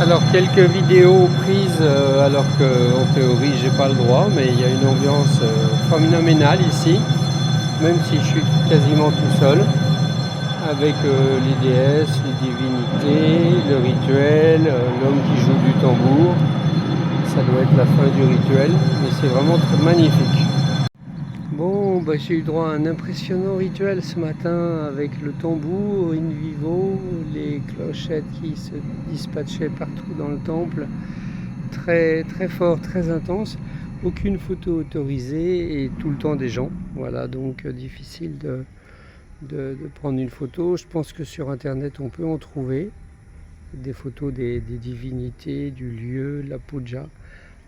Alors quelques vidéos prises alors qu'en théorie j'ai pas le droit, mais il y a une ambiance phénoménale ici, même si je suis quasiment tout seul, avec les déesses, les divinités, le rituel, l'homme qui joue du tambour. Ça doit être la fin du rituel, mais c'est vraiment très magnifique. Bon, j'ai eu droit à un impressionnant rituel ce matin avec le tambour in vivo, les clochettes qui se dispatchaient partout dans le temple. Très, très fort, très intense. Aucune photo autorisée et tout le temps des gens. Voilà, donc difficile de prendre une photo. Je pense que sur internet on peut en trouver des photos des divinités, du lieu, la puja.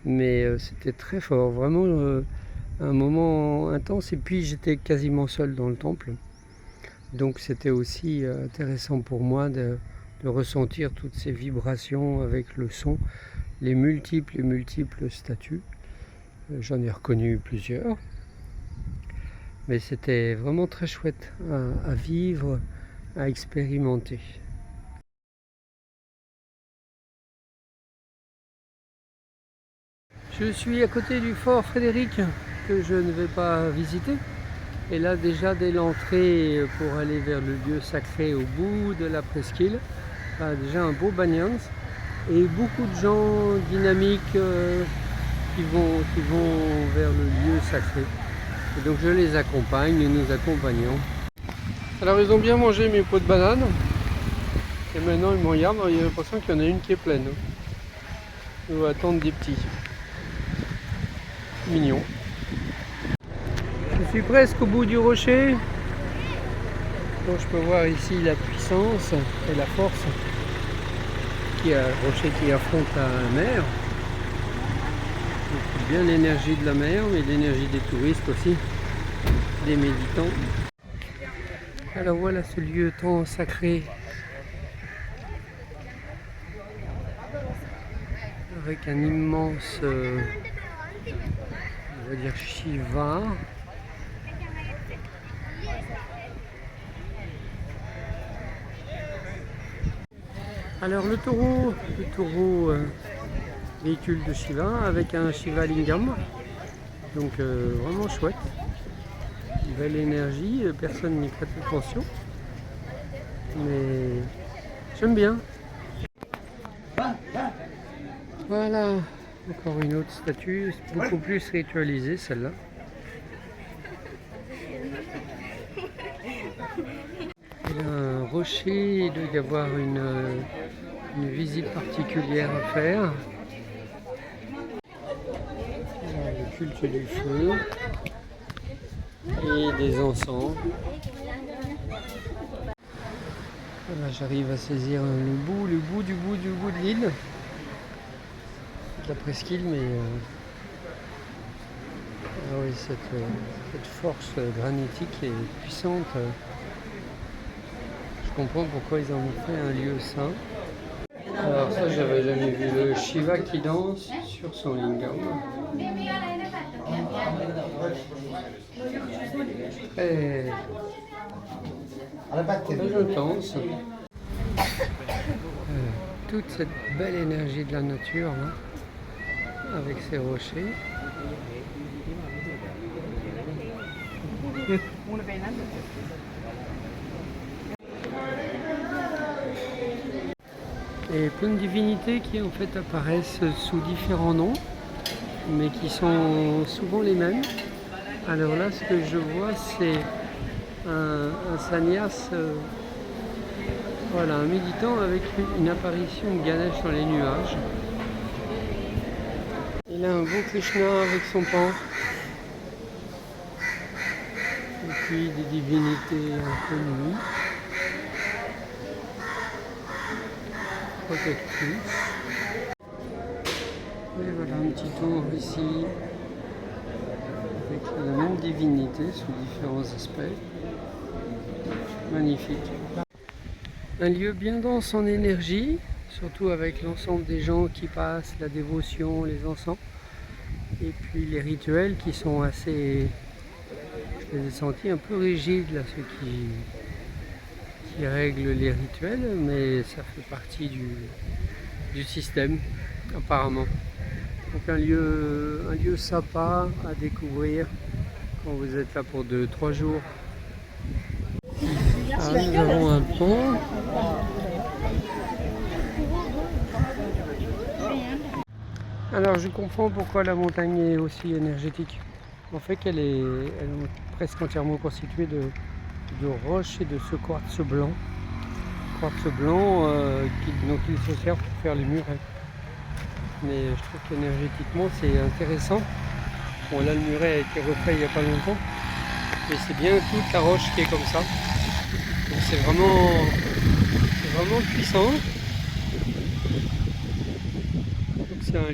Mais c'était très fort, vraiment un moment intense. Et puis j'étais quasiment seul dans le temple, donc c'était aussi intéressant pour moi de ressentir toutes ces vibrations avec le son, les multiples statues. J'en ai reconnu plusieurs, mais c'était vraiment très chouette à vivre, à expérimenter. Je suis à côté du fort Frédéric, que je ne vais pas visiter. Et là déjà dès l'entrée pour aller vers le lieu sacré au bout de la presqu'île, déjà un beau banyan et beaucoup de gens dynamiques qui vont vers le lieu sacré. Et donc je les accompagne et nous accompagnons. Alors ils ont bien mangé mes pots de banane et maintenant ils me regardent, il y a l'impression qu'il y en a une qui est pleine. Ils vont attendre des petits. Mignon. Je suis presque au bout du rocher. Donc je peux voir ici la puissance et la force qui a rocher qui affronte la mer. Donc, bien l'énergie de la mer, mais l'énergie des touristes aussi, des méditants. Alors voilà ce lieu tant sacré avec un immense, on va dire Shiva. Alors le taureau véhicule de Shiva avec un Shiva Lingam, donc vraiment chouette, belle énergie, personne n'y prête attention, mais j'aime bien. Voilà, encore une autre statue, beaucoup plus ritualisée celle-là. Il y a un rocher, il doit y avoir une visite particulière à faire. Alors, le culte du feu et des encens. Voilà, j'arrive à saisir le bout de l'île, de la presqu'île, mais ah oui, cette force granitique est puissante. Je comprends pourquoi ils en ont fait un lieu saint. Alors ça, j'avais jamais vu le Shiva qui danse sur son lingam. Très intense. Toute cette belle énergie de la nature là, avec ces rochers. Et plein de divinités qui en fait apparaissent sous différents noms, mais qui sont souvent les mêmes. Alors là, ce que je vois, c'est un sannyas, voilà, un méditant avec une apparition de Ganesh dans les nuages. Il a un beau Krishna avec son pan. Et puis des divinités inconnues. Protectrice. Et voilà un petit tour ici avec la même divinité sous différents aspects. Magnifique. Un lieu bien dense en énergie, surtout avec l'ensemble des gens qui passent, la dévotion, les encens, et puis les rituels qui sont assez, je les ai sentis un peu rigides là, ceux qui règlent les rituels, mais ça fait partie du système, apparemment. Donc un lieu sympa à découvrir quand vous êtes là pour 2-3 jours. Alors, nous avons un pont. Alors je comprends pourquoi la montagne est aussi énergétique. En fait qu'elle est presque entièrement constituée de roches et de ce quartz blanc. Dont il se sert pour faire les murets. Mais je trouve qu'énergétiquement c'est intéressant. Bon là le muret a été refait il n'y a pas longtemps. Mais c'est bien toute la roche qui est comme ça. Donc c'est vraiment puissant. Donc c'est un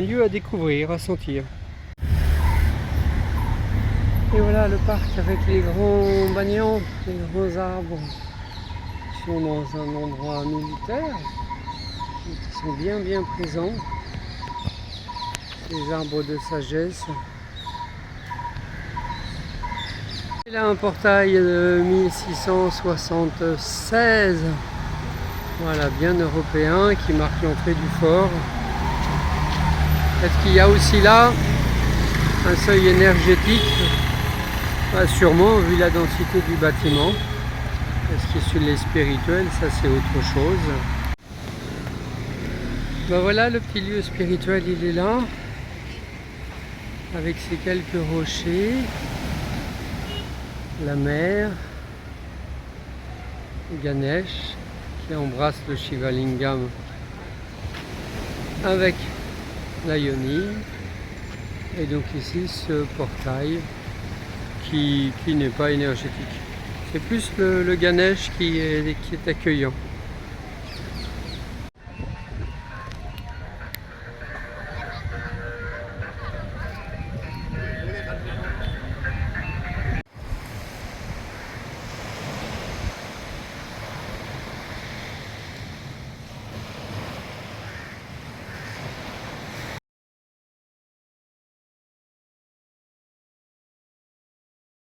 lieu à découvrir, à sentir. Et voilà le parc avec les grands banians, les grands arbres qui sont dans un endroit militaire, qui sont bien présents. Les arbres de sagesse. Et là un portail de 1676, voilà, bien européen, qui marque l'entrée du fort. Est-ce qu'il y a aussi là un seuil énergétique? Sûrement, vu la densité du bâtiment. Est-ce que sur les spirituels, ça c'est autre chose. Ben voilà, le petit lieu spirituel, il est là, avec ses quelques rochers, la mer, Ganesh qui embrasse le Shivalingam avec la Yoni, et donc ici ce portail qui n'est pas énergétique. C'est plus le Ganesh qui est accueillant.